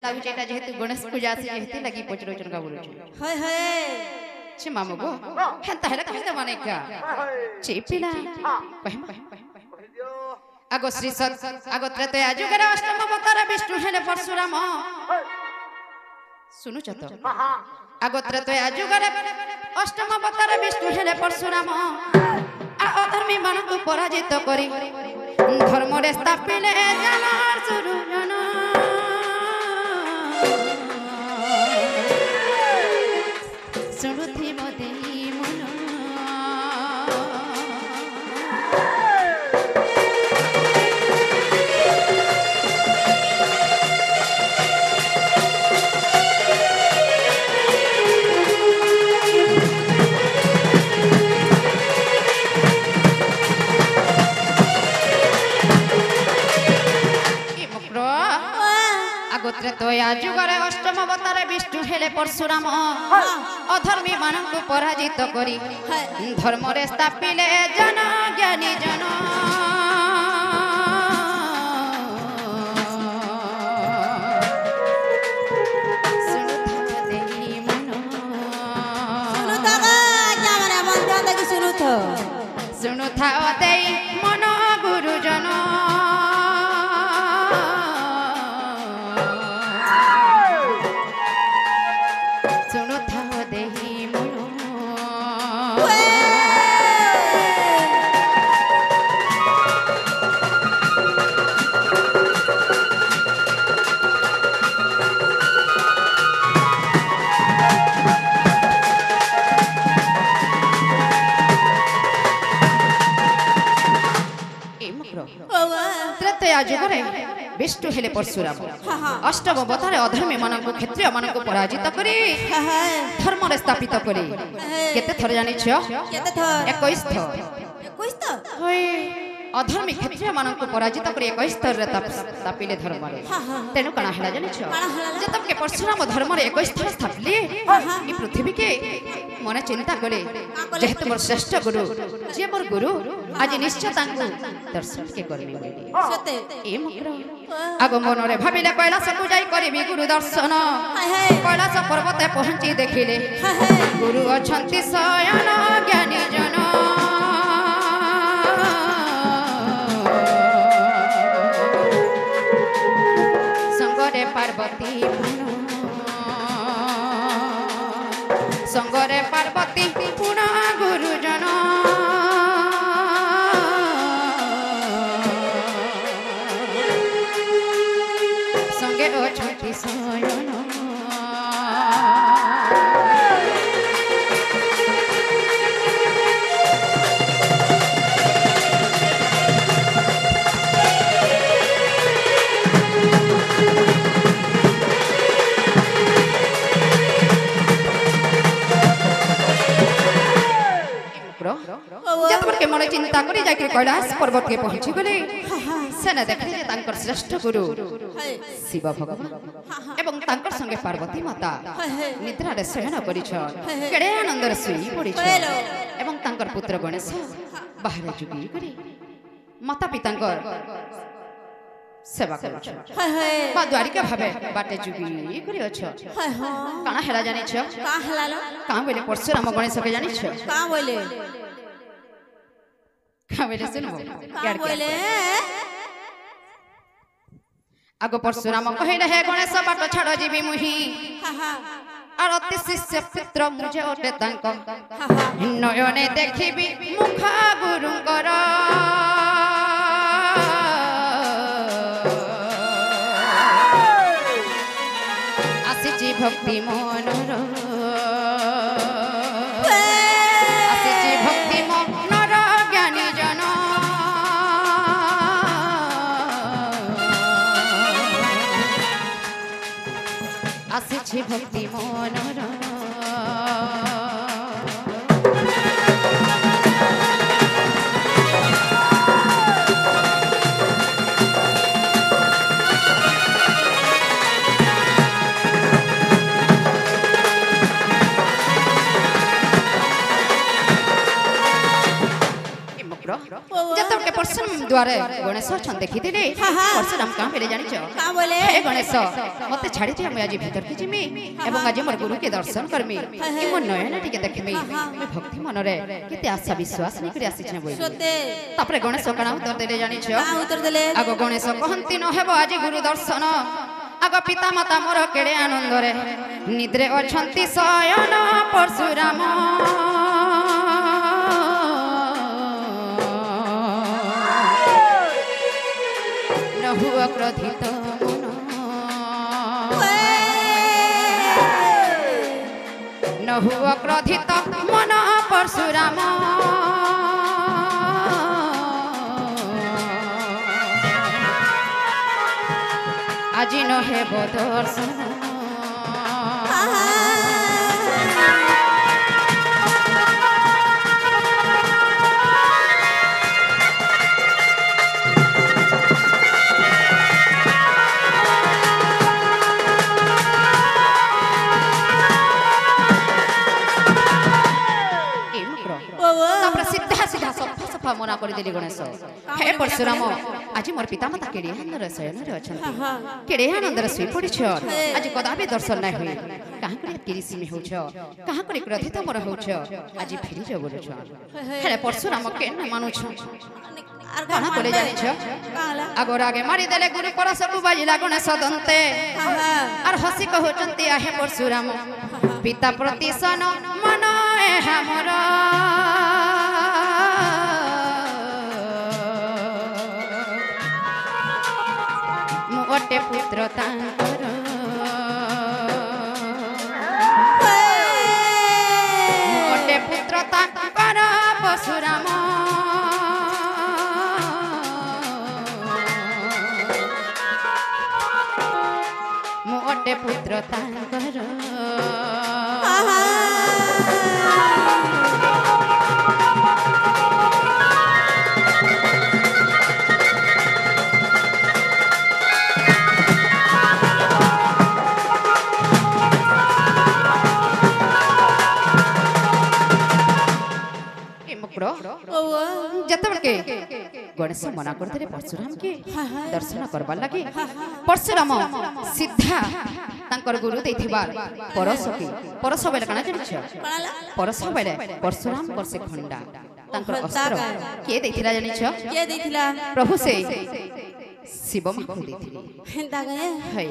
लाଗୁଛି ଏଟା ଯେହେତୁ ଗଣେଶ ପୂଜା ଅଛି ଯେହେତୁ ଲାଗି ପଚରଚନ का बोलୁଛି हाय हाय ଛି ମାମୁ ଗो ହେନ୍ତା ହେଲେ କହିଦ ମାନେ କା ଛି ପିଲା କହି ଆଗ ଶ୍ରୀ ସତ ଆଗ ତ୍ରେତୟା ଯୁଗରେ ଅଷ୍ଟମ ଅବତାର ବିଷ୍ଣୁ ହେଲେ ପରଶୁରାମ ଶୁଣୁଛ ତ ଆଗ ତ୍ରେତୟା ଯୁଗରେ ଅଷ୍ଟମ ଅବତାର ବିଷ୍ଣୁ ହେଲେ ପରଶୁରାମ ଅଧର୍ମୀ ମାନଙ୍କୁ ପରାଜିତ କରି ଧର୍ମରେ ସ୍ଥାପିଲେ ଜନ ସୁରଜନ ଶୁଣୁଥିବ ଦେଇ ମନ ତ୍ରେତୟା ଯୁଗରେ ଅଷ୍ଟମ ଅବତାର ବିଷ୍ଣୁ ହେଲେ ପରଶୁରାମ ଅଧର୍ମୀ ମାନଙ୍କୁ ପରାଜିତ କରି ଧର୍ମରେ ସ୍ଥାପିଲେ ଜନ ଜ୍ଞାନୀ ଜନ ଶୁଣୁଥାଅ ଦେଇ ମନ ଗୁରୁଜନ ତ୍ରେତୟା ଯୁଗରେ ବିଷ୍ଣୁ ହେଲେ ପରଶୁରାମ ଅଷ୍ଟମ ଅବତାରେ ଅଧର୍ମୀ ମାନଙ୍କୁ କ୍ଷତ୍ରିୟ ମାନଙ୍କୁ ପରାଜିତ କରି ଧର୍ମରେ ସ୍ଥାପିତ କରି କେତେ ଥର ଜାଣିଛ 21 ଥର ଅଧର୍ମୀ କ୍ଷତ୍ରିୟ ମାନଙ୍କୁ ପରାଜିତ କରି 21 ଥରରେ ସ୍ଥାପିଲେ ଧର୍ମରେ ତେଣୁ କଣ ହେଲା ଜାଣିଛ ଯେତେବେଳେ ପରଶୁରାମ ଧର୍ମରେ 21 ଥର ସ୍ଥାପିଲେ ଏ ପୃଥିବୀକେ ମନେ ଚିନ୍ତା କଲେ ଯେହେତୁ ମୋର ଶ୍ରେଷ୍ଠ ଗୁରୁ ଯିଏ ମୋର ଗୁରୁ ଆଜି ନିଶ୍ଚୟ ତାଙ୍କୁ ଦର୍ଶନ କେ କରିବି ଏ ମନ୍ତ୍ର ଆଗ ମନରେ ଭାବିଲେ କୈଳାସକୁ ଯାଇ କରିବି ଗୁରୁ ଦର୍ଶନ କୈଳାସ ପର୍ବତେ ପହଞ୍ଚି ଦେଖିଲେ ଗୁରୁ ଅଛନ୍ତି ଶୟନ ଜ୍ଞାନୀ ଜନ ସଙ୍ଗରେ ପାର୍ବତୀ ସଙ୍ଗରେ ପାର୍ବତୀ ପୁଣ ଗୁରୁଜନ ସଙ୍ଗେ ଅଛନ୍ତି ଶୟନ ଯେତେବେଳେ ମନେ ଚିନ୍ତା କରି ଯାଇକି କୈଳାସ ପର୍ବତକେ ପହଞ୍ଚି ଗଲେ ସେନେ ଦେଖିଲେ ତାଙ୍କର ଶ୍ରେଷ୍ଠ ଗୁରୁ ଶିବ ଭଗବାନ ଏବଂ ତାଙ୍କର ସଙ୍ଗେ ପାର୍ବତୀ ମାତା ନିଦ୍ରାରେ ଶୟନ କରିଛନ୍ କେଡ଼େ ଆନନ୍ଦରେ ଶୋଇ ପଡ଼ିଛନ୍ ଏବଂ ତାଙ୍କର ପୁତ୍ର ଗଣେଶ ବାହାରେ ଯୁଗି କରି ମାତା ପିତାଙ୍କର ସେବା କରୁଛନ୍ ବା ଦ୍ୱାରିକା ଭାବେ ବାଟେ ଯୁଗି କରି ଅଛ କାଣା ହେଲା ଜାଣିଛ କାଁ ବୋଇଲେ ପରଶୁରାମ ଗଣେଶକେ ଜାଣିଛ का बोले आग परशुराम कहले हे गणेश बाट छाड़ जीवी मुही आरती शिष्य पुत्र मुझे ओटे तांक नयने देखिबी मुखा गुरुंकर आसीची भक्ति मनर आसी भक्ति मनर द्वारे गणेश छन देखि दिले परशुराम का बेले जानि छ का बोले हे गणेश मते छाड़ी दे हम आज भीतर के जिमी एवं आज मोर गुरु के दर्शन करमी कि मोर नयन टिके देखमी मैं भक्ति मन रे केते आशा विश्वास नै करी आसी छ बोल सते तापरे गणेश कणा उत्तर देले जानि छ का उत्तर देले आगो गणेश कहंती न हेबो आज गुरु दर्शन आगो पिता माता मोर केड़े आनंद रे निद्रे अछंती शयन परशुराम हुआ क्रोधित न हुआ क्रोधित मन परशुराम आज न हेब दर्शन मना कर दिली गणेश हे परशुराम आज मोर पिता माता केड़े आनंद शयन रे अछंती केड़े आनंद रे सुई पड़ी छ आज कदापि दर्शन नै होई कहां करे किरिसी में होछ कहां करे क्रोधित मोर होछ आज फिरि जो बोल छ हे परशुराम के न मानु छ कहां करे जानि छ आगोर आगे मारी देले गुरु परस को बाजिला गणेश दंते आर हसी कहउचंती आहे परशुराम पिता प्रति सन मन ए हमरा गोटे पुत्र तांकर गोटे पुत्र तांकर परशुराम गोटे पुत्र तांकर जतबके गणेश मना करते परशुराम के दर्शन करबार लगे परशुराम सीधा तांकर गुरु देथिबार परस बेले काना जानि छ परस बेले परशुराम परसे खंडा तांकर अस्त्र के देथिला जानि छ के देथिला प्रभु से शिव माखु देथिली हेंता गए है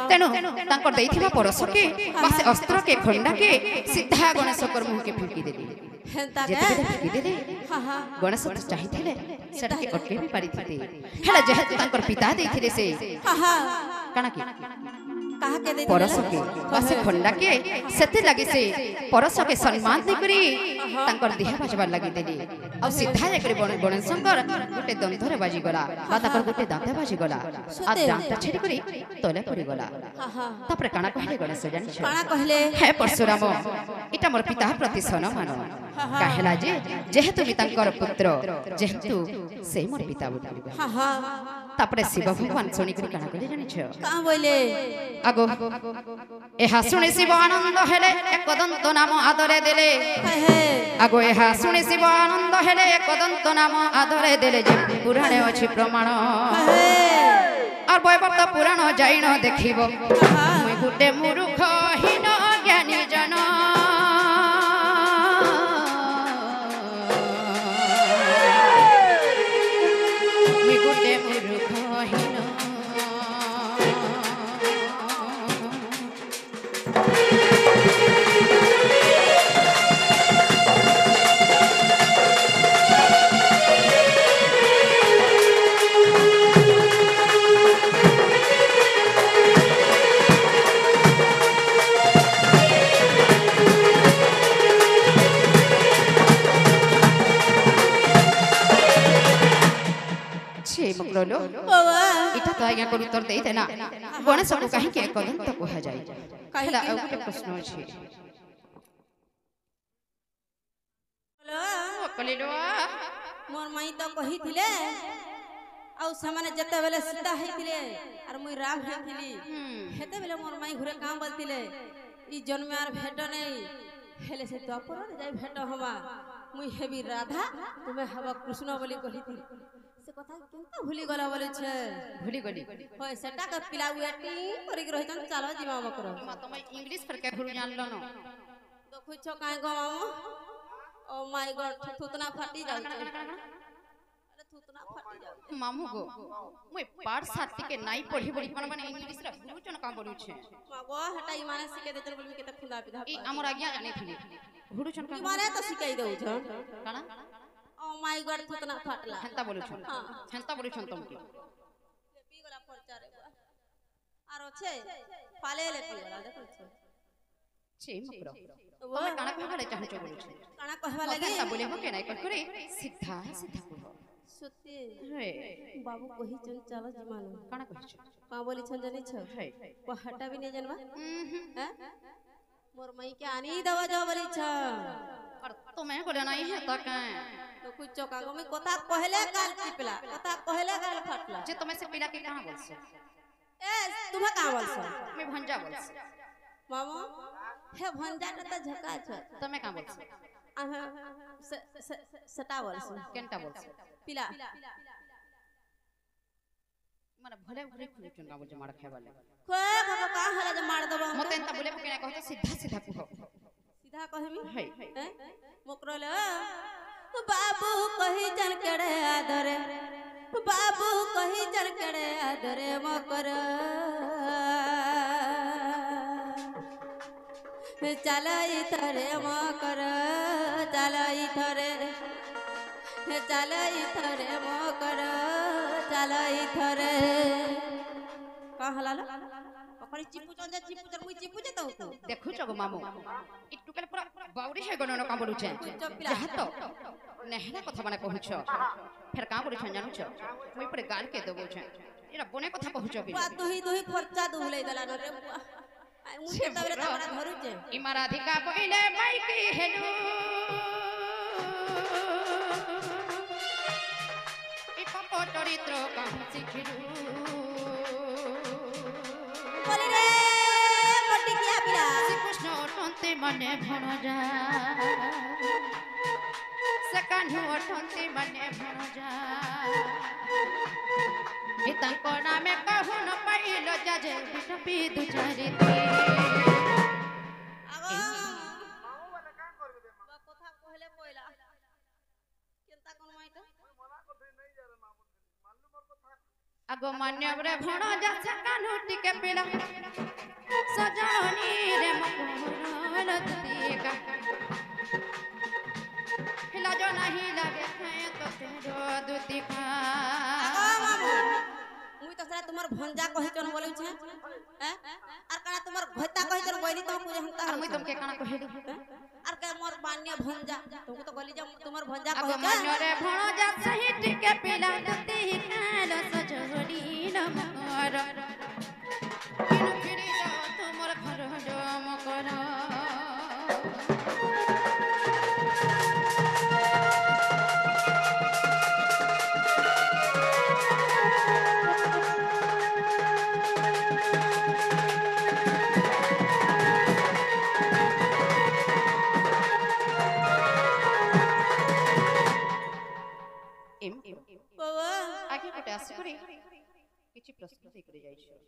तेनु तांकर देथिबा परस के बासे अस्त्र के खंडा के सीधा गणेश कर मुंह के फेंकी देली हेंता जेते फेंकी देले गणेश तो चाहिथिले सेटा के अटके भी पारी थिते हेला जेहेतु तांकर पिता देथिले से काना की कहा के दे परस के बासे खंडा के सेते लागि से परस के सम्मान दे करी तांकर देह बाजबार लागि देली आ सीधा जे करी गणेश शंकर गुटे दंधरे बाजी गला बा तांकर गुटे दांते बाजी गला आ दांत छेड़ी करी तले पड़ी गला तापरे काना कहले गणेश जानि छ काना कहले हे परशुराम इटा मोर पिता प्रति सम्मान कहला जे जेहेतु मी तांकर पुत्र जेहेतु से मोर पिता बोली तापरे शिव भगवान सुनी करी काना कहले जानि छ का बोले आगो एहा सुनी शिव आनंद हेले एक दंत नाम आदरे देले आगो एहा सुनी शिव आनंद हेले एक दंत नाम आदरे देले जे पुराणे अछि प्रमाण और बयबर्त पुराण जाइन देखिबो मुई गुटे मूर्ख हीन ज्ञानी जन मुई गुटे मूर्ख हीन मकरलो इटा तो आज्ञा कर उत्तर देई देना गणेश को कहीं के कदंत कहा जाय कहला आ गोटे प्रश्न अछि कलिलो मोर माई तो कहिथिले आ सामाने जते बेले सीता हेतिले और मुई राम हेतिली हेते बेले मोर माई घरे काम बोलतिले ई जन्म आर भेट नै हेले से तो पर जाय भेट हवा मुई हेबी राधा तुम्हें हवा कृष्ण बोली कहिथि से কথা কেনতা ভুলি গলা বলেছে भूली गली হয় সেটা কে পিলা উয়াটি করি কি রহিতন চালো জিমা মকর मा तुम इंग्लिश पर के घुरु जान लो न দেখুছ কাই গো মামু ও মাই গড থুতনা ফাটি যাচ্ছে আরে থুতনা ফাটি যাচ্ছে मामू गो मुई पाठ साथी के नाई पढ़ी पढ़ी पण माने इंग्लिश रा गुरु चन काम पड़ू छे মাগো হটাই মানে শিখে দেছন বলি কেতে খুদা পিধা ई हमर आज्ञा जाने थी गुरु चन काम মানে তো শিখাই দেউছ काना ও মাই গড থুতনা ফাটলা छंता बोलू छन छंता बोलू छन तुम के পি গলা পরচারে আর আছে ফালে লে পি গলা দেখছ छे मकरो तुम काना कहले चाहू छ बोलू छे কানা কহবা লাগি ता बोले हो के नाई कर करे सीधा सीधा कहो সত্যি हे বাবু কহিছন চলো জিমানো काना कह छ কা বলি ছন জানি ছ हे को हटा भी नहीं जानवा हैं मोर मई के आनी दवा जाओ बोली छ और तुम्हें बोले नहीं है तो का तो कुछ चौका गो में कथा कहले गाल टिपला कथा कहले गाल फाटला जे तुम्हें से पिला के कहां बोल से ए तुम्हें का बोल छ मैं भंजा बोल से मामू हे भंजा त झका छ तुम्हें कहां बोल से आहा सटा बोल छ केनटा बोल से पिला माने भले भले खुले चुन का बोल जे मार खाए वाले को बाबा का हला जे मार दबो मते एंता बोले के ना कहत सीधा सीधा कहो सीधा कहमी है हैं मोकरल बाबू कहि चल केड़े आदरे बाबू कहि चल केड़े आदरे मकर चलाई थरे मकर चलाई थरे मकर चलाई थरे का हलाला पकड़ी चिपू चल मुई चिपू जे तो देखु छ गो मामू इटू कले पूरा बाउरी है गनो का बोलू छे जहा तो नेहना कथा माने कहू छ फेर का बोलू छ जानू छ मुई पर गाल के देबो छ एरा बने कथा कहू छ बा दुही खर्चा दुहले दला न रे बुआ मुई के तबरे तबरा धरु छे इमाराधिका पहिले माइकी हेलू एक पटरित्र कहू सिखिलू बोली रे मोटी किया पिला कृष्ण अटंते मने भणजा सकान्हु अटंते मने भणजा हितंक नामे कहू न पाइलो जाजे बिटपी दुचारिती आगो वाला का करबे दे बा कथा कहले पयला केनता कोन माइटा मना करथै नै जा रे मामू मानलु मोर कथा आगो मान्यवरे भणजा सकान्हु टिके पिला सजनी रे मकुरन दीका हिला जो नहीं लगे खाए तो तेरो दुती खा आगो मामू मुई तो सारा तुम्हार भंजा कहि चन बोलै छै हैं आर काना तुम्हार घोता कहि चन बोली तो मुझे हम और मुई तुमके काना कहिली आर के मोर बान्य भंजा तुमको तो गली जा तुम्हार भंजा आगो कहि मान्यवरे भणजा सही टिके पिला दुती खाल सजनी न मकर किनु फिरि जा तुमर घर जो मकर बाबा आगे गोटे आसी करी किछि प्रश्न देई करे जाई छै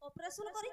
ऑपरेशन करि